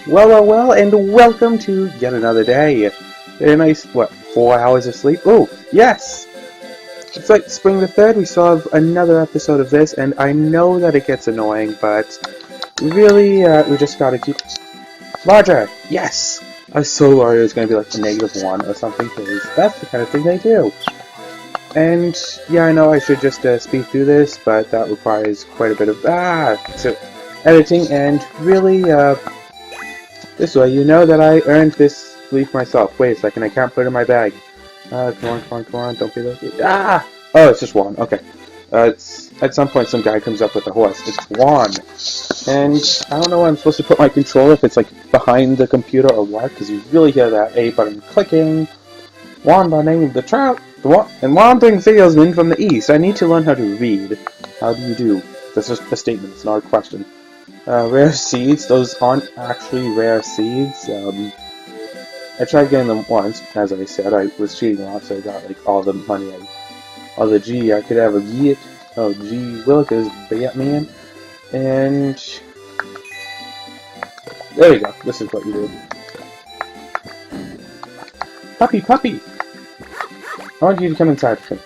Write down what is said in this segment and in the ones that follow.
Well, and welcome to yet another day. A nice, 4 hours of sleep? Oh, yes! It's like spring the 3rd, we still have another episode of this, and I know that it gets annoying, but really, we just gotta keep larger. Yes! I was so worried it was gonna be like -1 or something, because that's the kind of thing they do. And, yeah, I know I should just speed through this, but that requires quite a bit of, editing, and really, this way you know that I earned this leaf myself. Wait a second, I can't put it in my bag. Come on, don't be like... Ah! Oh, it's just Juan, okay. At some point some guy comes up with a horse. It's Juan. And I don't know where I'm supposed to put my controller, if it's like behind the computer or what, because you really hear that A button clicking. Juan by name the trout. And wandering salesman from the east. I need to learn how to read. How do you do? That's just a statement, it's not a question. Rare seeds, those aren't actually rare seeds. I tried getting them once, as I said. I was cheating a lot, so I got like all the money, all the G I could ever get. Oh, gee willikers, Batman. And there you go, this is what you do. Puppy! I want you to come inside with me.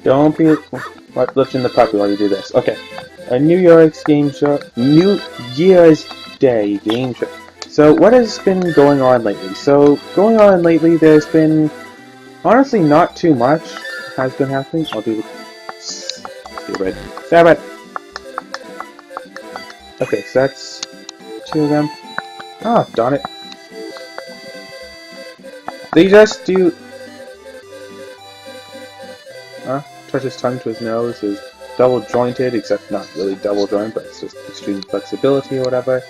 Don't be lifting the puppy while you do this. Okay. A New Year's Day game show. So what has been going on lately? There's been honestly not too much has been happening. I'll do stupid. Stab it. Okay, so that's 2 of them. Ah, darn it. They just do touch his tongue to his nose is double jointed, except not really double jointed, but it's just extreme flexibility or whatever.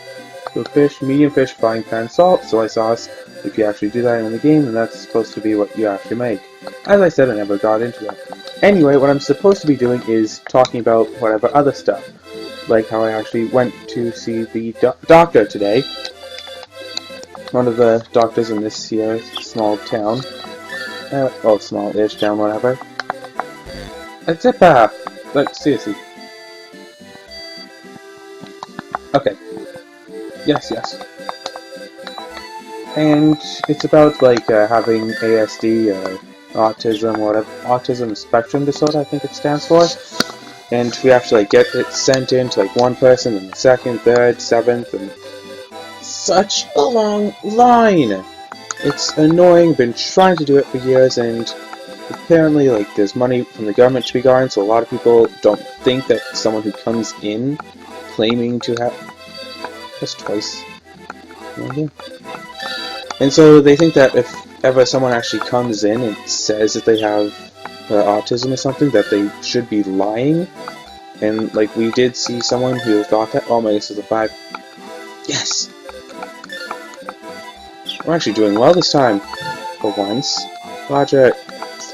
So fish, medium fish, frying pan, salt, soy sauce. If you actually do that in the game, then that's supposed to be what you actually make. As I said, I never got into that. Anyway, what I'm supposed to be doing is talking about whatever other stuff. Like how I actually went to see the doctor today. One of the doctors in this here small town. Small-ish town, whatever. It's a path. Like, seriously. Okay. Yes. And it's about, like, having ASD, or autism, whatever. Autism spectrum disorder, I think it stands for. And we actually, like, get it sent in to, like, one person, and the second, third, seventh, and such a long line! It's annoying, been trying to do it for years, and apparently, like, there's money from the government to be gotten, so a lot of people don't think that someone who comes in claiming to have... Just twice. And so they think that if ever someone actually comes in and says that they have autism or something, that they should be lying. And, like, we did see someone who thought that... Oh my, this is a 5. Yes! We're actually doing well this time, for once. Roger,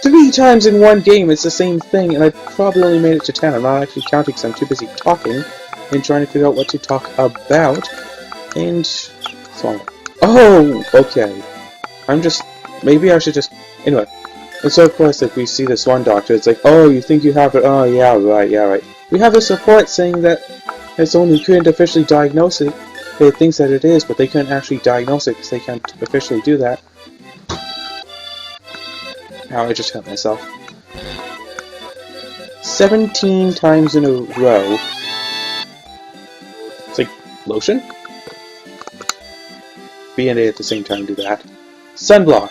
3 times in one game, it's the same thing, and I probably only made it to 10. I'm not actually counting because I'm too busy talking and trying to figure out what to talk about. And so on. Oh, okay. Maybe I should just... Anyway. And so, of course, like, we see this one doctor, it's like, oh, you think you have it? Oh, yeah, right. We have this report saying that there's someone who couldn't officially diagnose it. It thinks that it is, but they couldn't actually diagnose it because they can't officially do that. Ow, I just hurt myself. 17 times in a row. It's like, lotion? B and A at the same time do that. Sunblock.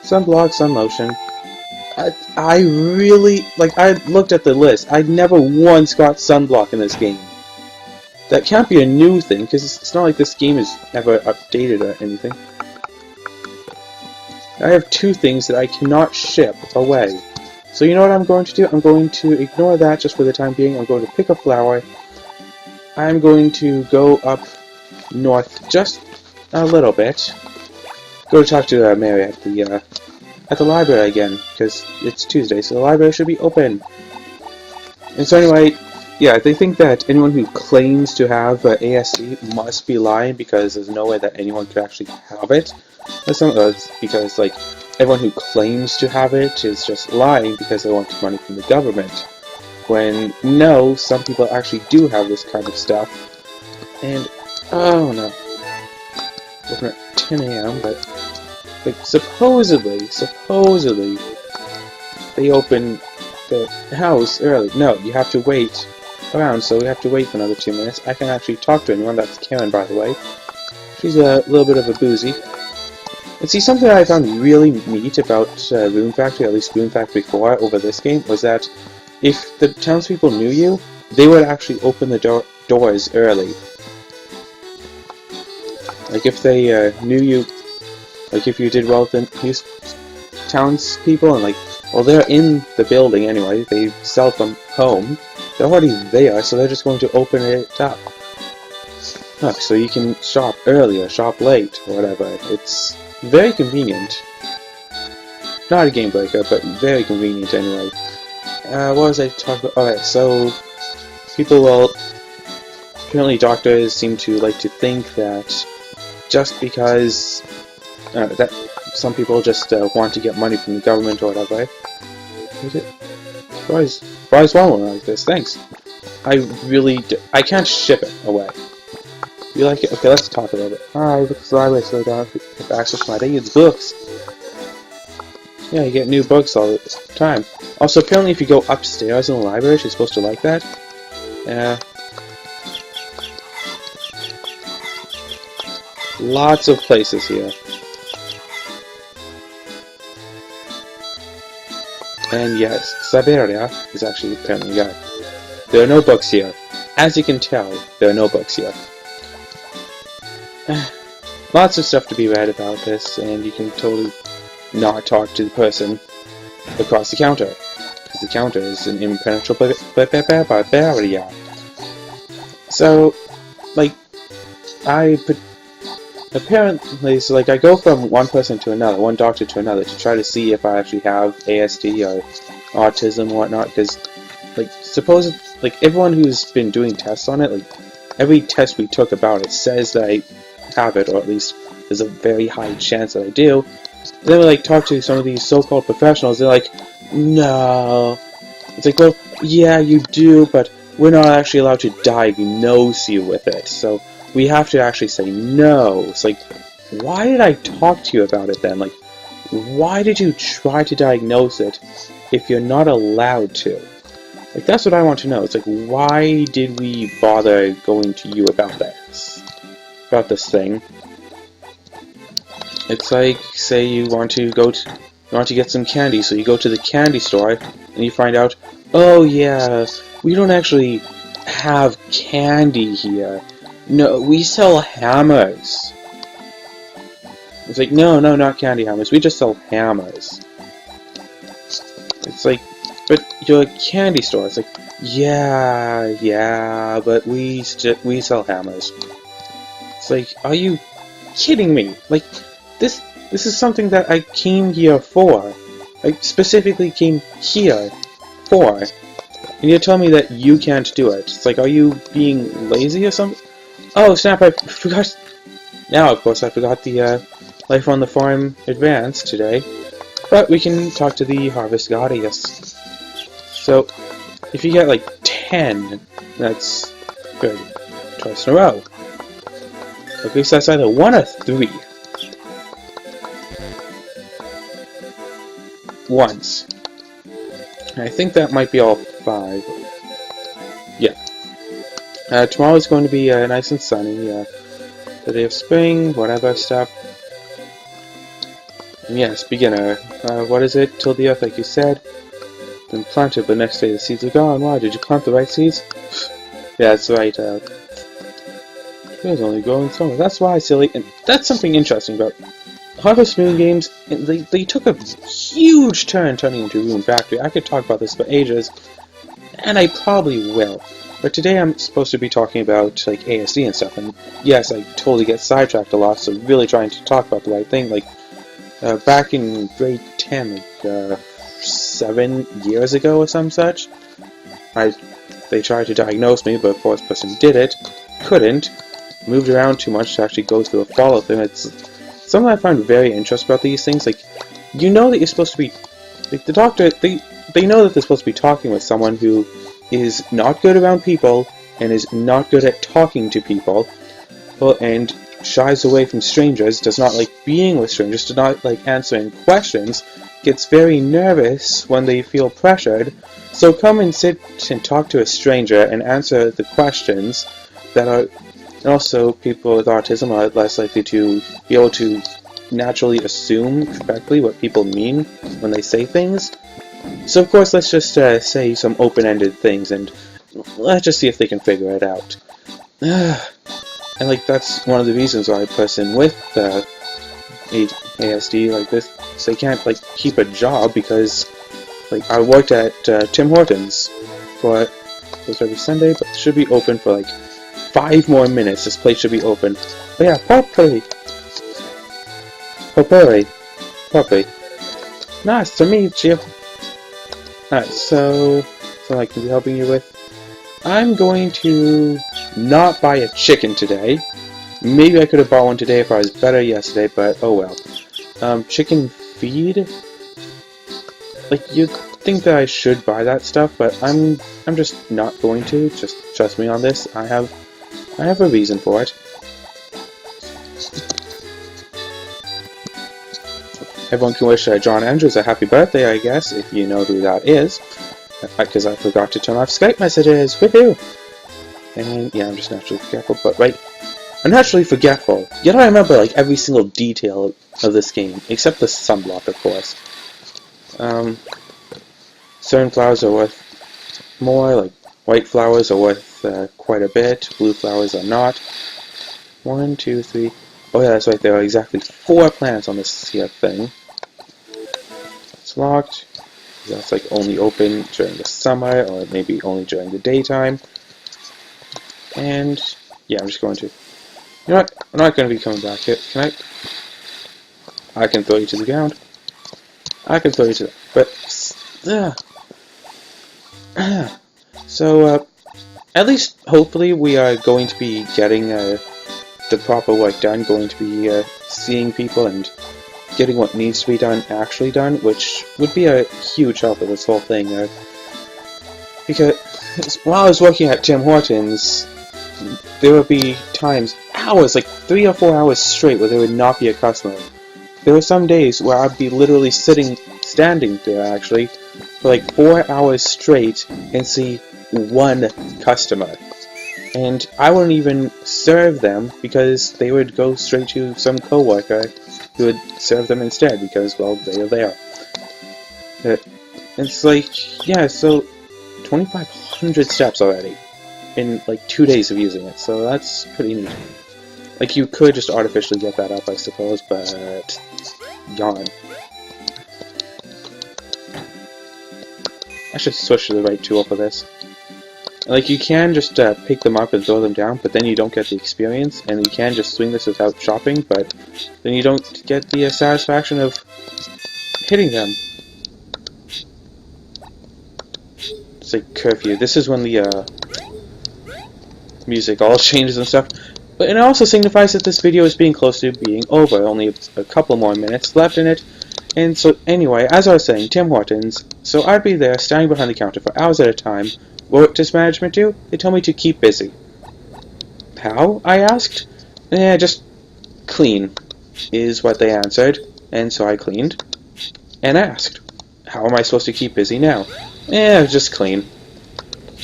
Sunblock, sun lotion. I really, like, I looked at the list. I never once got sunblock in this game. That can't be a new thing, because it's not like this game is ever updated or anything. I have 2 things that I cannot ship away. So you know what I'm going to do? I'm going to ignore that just for the time being. I'm going to pick a flower. I'm going to go up north just a little bit. Go talk to Mary at the library again, because it's Tuesday, so the library should be open. And so anyway, yeah, they think that anyone who claims to have ASD must be lying because there's no way that anyone could actually have it. Because, like, everyone who claims to have it is just lying because they want money from the government. when no, some people actually do have this kind of stuff. And oh no, open at 10 a.m. but like supposedly they open the house early. No, you have to wait around, so we have to wait for another 2 minutes. I can actually talk to anyone. That's Karen, by the way. She's a little bit of a boozy. And see, something that I found really neat about Rune Factory, at least Rune Factory 4 over this game, was that if the townspeople knew you, they would actually open the doors early. Like if they knew you, like if you did well with these townspeople, and like, well, they're in the building anyway, they sell from home, they're already there, so they're just going to open it up. Look, so you can shop early or shop late, or whatever. It's very convenient. Not a game breaker, but very convenient anyway. What was I talking about? Alright, so people will... Apparently doctors seem to like to think that just because that some people just want to get money from the government or whatever. Is it? Fries one like this, thanks. I can't ship it away. You like it? Okay, let's talk a little bit. Alright, look at the library, so down to access my day. It's books. Yeah, you get new books all the time. Also, apparently if you go upstairs in the library, she's supposed to like that. Lots of places here. And yes, Siberia is actually apparently a guy. There are no books here. As you can tell, there are no books here. Lots of stuff to be read about this, and you can totally not talk to the person across the counter, because the counter is an impenetrable barrier. So, like, apparently, so like I go from one person to another, one doctor to another, to try to see if I actually have ASD or autism or whatnot, because, like, suppose, like, everyone who's been doing tests on it, like, every test we took about it says that I have it, or at least there's a very high chance that I do. And then we like talk to some of these so-called professionals, they're like, no. It's like, well, yeah, you do, but we're not actually allowed to diagnose you with it, so we have to actually say no. It's like, why did I talk to you about it then? Like, why did you try to diagnose it if you're not allowed to? Like, that's what I want to know. It's like, why did we bother going to you about this? About this thing? It's like, say you want to get some candy, so you go to the candy store, and you find out, oh yeah, we don't actually have candy here. No, we sell hammers. It's like, no, not candy hammers. We just sell hammers. It's like, but you're a candy store. It's like, yeah, but we sell hammers. It's like, are you kidding me? Like, this is something that I came here for. I specifically came here for. And you're telling me that you can't do it. It's like, are you being lazy or something? Oh, snap, I forgot. Now, of course, I forgot the Life on the Farm Advance today. But we can talk to the Harvest Goddess. So, if you get like 10, that's good. Twice in a row. At least that's either 1 or 3. Once. I think that might be all 5. Yeah. Tomorrow's going to be nice and sunny. The day of spring, whatever stuff. And yes, beginner. What is it? Till the earth, like you said. Then planted, but next day the seeds are gone. Why? Did you plant the right seeds? Yeah, that's right. It's only growing summer. That's why, silly. And that's something interesting about Harvest Moon games. They took a huge turn turning into Rune Factory. I could talk about this for ages, and I probably will. But today I'm supposed to be talking about like ASD and stuff. And yes, I totally get sidetracked a lot. So really trying to talk about the right thing. Like back in grade 10, like 7 years ago or some such, they tried to diagnose me, but of course, the person did it, couldn't, moved around too much to actually go through a follow thing. It's something I find very interesting about these things. Like, you know that you're supposed to be, like the doctor, they know that they're supposed to be talking with someone who is not good around people and is not good at talking to people, and shies away from strangers, does not like being with strangers, does not like answering questions, gets very nervous when they feel pressured. So come and sit and talk to a stranger and answer the questions that are. And also, people with autism are less likely to be able to naturally assume correctly what people mean when they say things. So of course, let's just say some open-ended things, and let's just see if they can figure it out. And like that's one of the reasons why a person with ASD like this, so they can't like keep a job, because like I worked at Tim Hortons for every Sunday, but it should be open for like 5 more minutes. This place should be open. Oh yeah, Potpourri. Nice to meet you. Alright, so I can be helping you with. I'm going to not buy a chicken today. Maybe I could have bought one today if I was better yesterday, but oh well. Chicken feed? Like, you'd think that I should buy that stuff, but I'm just not going to. Just trust me on this. I have a reason for it. Everyone can wish John Andrews a happy birthday, I guess, if you know who that is. Because I forgot to turn off Skype messages. Woohoo! And yeah, I'm just naturally forgetful, but right. I'm naturally forgetful. Yet I remember like every single detail of this game, except the sunblock, of course. Certain flowers are worth more, like white flowers are worth quite a bit, blue flowers are not. 1, 2, 3. Oh yeah, that's right, there are exactly 4 plants on this here thing. It's locked. That's like only open during the summer, or maybe only during the daytime. And yeah, I'm just going to. You know what? I'm not going to be coming back here. Can I? I can throw you to the ground. I can throw you to the. But. So, at least hopefully we are going to be getting the proper work done. Going to be seeing people and getting what needs to be done actually done, which would be a huge help with this whole thing. Because while I was working at Tim Hortons, there would be times, hours, like 3 or 4 hours straight, where there would not be a customer. There were some days where I'd be literally standing there actually, for like 4 hours straight and see 1 customer. And I wouldn't even serve them because they would go straight to some coworker who would serve them instead because, well, they are there. It's like, yeah, so 2,500 steps already in like 2 days of using it, so that's pretty neat. Like, you could just artificially get that up, I suppose, but yawn. I should switch to the right tool for this. Like, you can just pick them up and throw them down, but then you don't get the experience, and you can just swing this without shopping, but then you don't get the satisfaction of hitting them. It's like curfew. This is when the music all changes and stuff, but it also signifies that this video is being close to being over. Only a couple more minutes left in it. And so, anyway, as I was saying, Tim Hortons, so I'd be there standing behind the counter for hours at a time. What does management do? They tell me to keep busy. How? I asked. Just clean, is what they answered. And so I cleaned, and asked, how am I supposed to keep busy now? Just clean,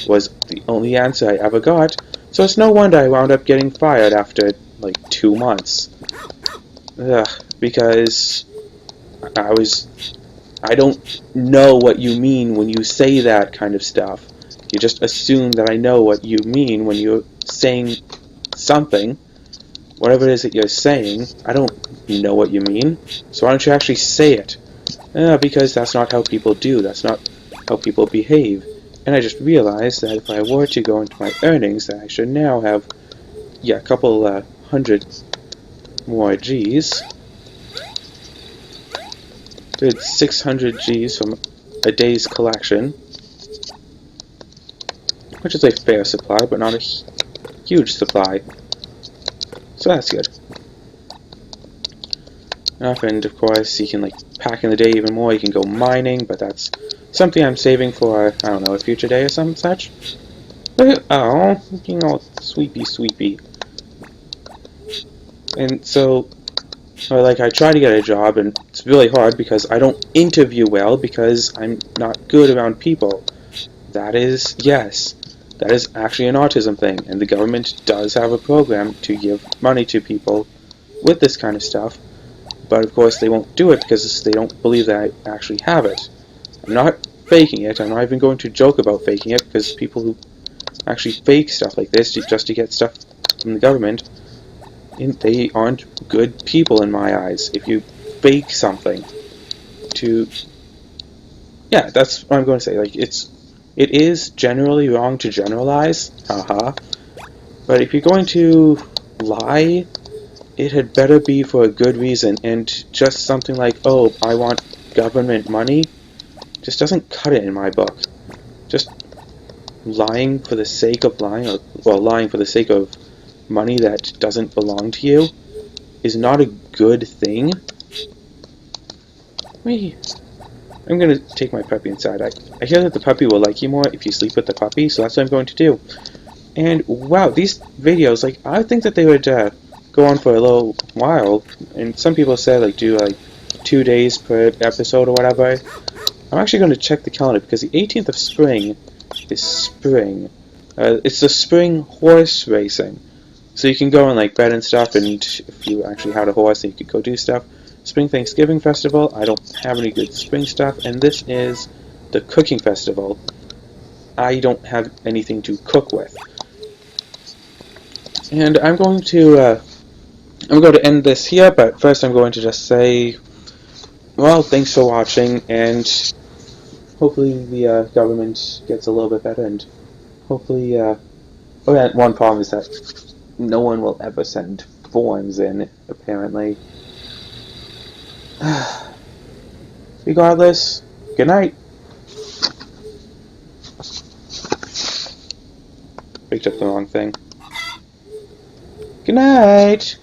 was the only answer I ever got. So it's no wonder I wound up getting fired after, like, 2 months. Because I don't know what you mean when you say that kind of stuff. You just assume that I know what you mean when you're saying something. Whatever it is that you're saying, I don't know what you mean. So why don't you actually say it? Because that's not how people do. That's not how people behave. And I just realized that if I were to go into my earnings, that I should now have, yeah, a couple 100 more G's. Good 600 G's from a day's collection, which is a fair supply, but not a huge supply. So that's good. And of course, you can like pack in the day even more. You can go mining, but that's something I'm saving for, I don't know, a future day or some such. Oh, looking all sweepy. And so, like, I try to get a job, and it's really hard because I don't interview well because I'm not good around people. Yes, that is actually an autism thing, and the government does have a program to give money to people with this kind of stuff, but of course they won't do it because they don't believe that I actually have it. I'm not faking it. I'm not even going to joke about faking it, because people who actually fake stuff like this just to get stuff from the government, they aren't good people in my eyes. If you fake something to... Yeah, that's what I'm going to say. Like, it is generally wrong to generalize, haha, but if you're going to lie, it had better be for a good reason, and just something like, oh, I want government money, just doesn't cut it in my book. Just lying for the sake of lying, or, well, lying for the sake of money that doesn't belong to you, is not a good thing. I'm going to take my puppy inside. I hear that the puppy will like you more if you sleep with the puppy, so that's what I'm going to do. And wow, these videos, like, I think that they would go on for a little while, and some people say, like, do like 2 days per episode or whatever. I'm actually going to check the calendar, because the 18th of spring is spring. It's the spring horse racing. So you can go and like bet and stuff, and if you actually had a horse, then you could go do stuff. Spring Thanksgiving Festival, I don't have any good spring stuff, and this is the Cooking Festival. I don't have anything to cook with. And I'm going to end this here, but first I'm going to just say, well, thanks for watching, and hopefully the government gets a little bit better, and hopefully, oh yeah, one problem is that no one will ever send forms in, apparently. Regardless, good night. Picked up the wrong thing. Good night.